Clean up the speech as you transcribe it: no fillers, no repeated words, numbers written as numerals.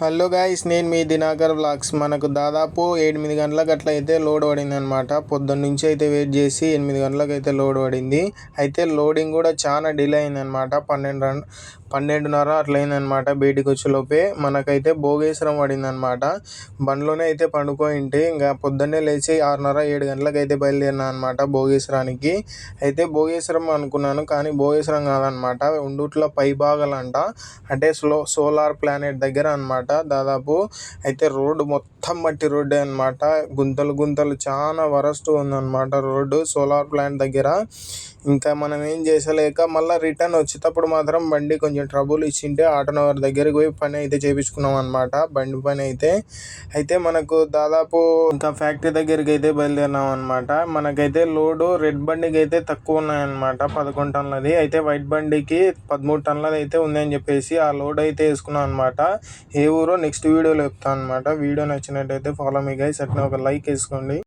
Hello guys, నేను మీ Dinakar vlogs. మనకు దాదాపు 8 గంటలకు అట్లా అయితే లోడ్ పడింది అనమాట. పొద్దున్న నుంచి అయితే వెయిట్ చేసి 8 గంటలకు అయితే లోడ్ పడింది. అయితే లోడింగ్ కూడా చాలా డిలే అయిందనమాట. 12:30 అట్లా అయిందనమాట. బయటికి వచ్చేలోపే మనకైతే భోగేశ్వరం పడింది అనమాట. బండ్లోనే అయితే పండుకోయింటి. ఇంకా పొద్దున్నే లేచి 6:30 7 గంటలకు అయితే బయలుదేరినా అనమాట భోగేశ్వరానికి. అయితే భోగేశ్వరం అనుకున్నాను, కానీ భోగేశ్వరం కాదనమాట, ఉండూట్ల పైభాగాలంట. అంటే సోలార్ ప్లానెట్ దగ్గర అనమాట దాదాపు. అయితే రోడ్డు మొత్తం మట్టి రోడ్డే అనమాట. గుంతలు గుంతలు చాలా వరస్ట్ ఉందన్నమాట రోడ్డు సోలార్ ప్లాంట్ దగ్గర. ఇంకా మనం ఏం చేసలేక మళ్ళీ రిటర్న్ వచ్చేటప్పుడు మాత్రం బండి కొంచెం ట్రబుల్ ఇచ్చింటే ఆటోనగర్ దగ్గరికి పోయి పని అయితే చేయించుకున్నాం అనమాట, బండి పని అయితే. అయితే మనకు దాదాపు ఇంకా ఫ్యాక్టరీ దగ్గరికి అయితే బయలుదేరినాం అనమాట. మనకైతే లోడు రెడ్ బండికి అయితే తక్కువ ఉన్నాయన్నమాట, 11 టన్నులది. అయితే వైట్ బండికి 13 టన్నులది అయితే ఉందని చెప్పేసి ఆ లోడ్ అయితే వేసుకున్నాం అనమాట. ఏ ఊరో నెక్స్ట్ వీడియోలో చెప్తాను అనమాట. వీడియో నచ్చినట్టయితే ఫాలో మీ గైస్, అట్లా ఒక లైక్ వేసుకోండి.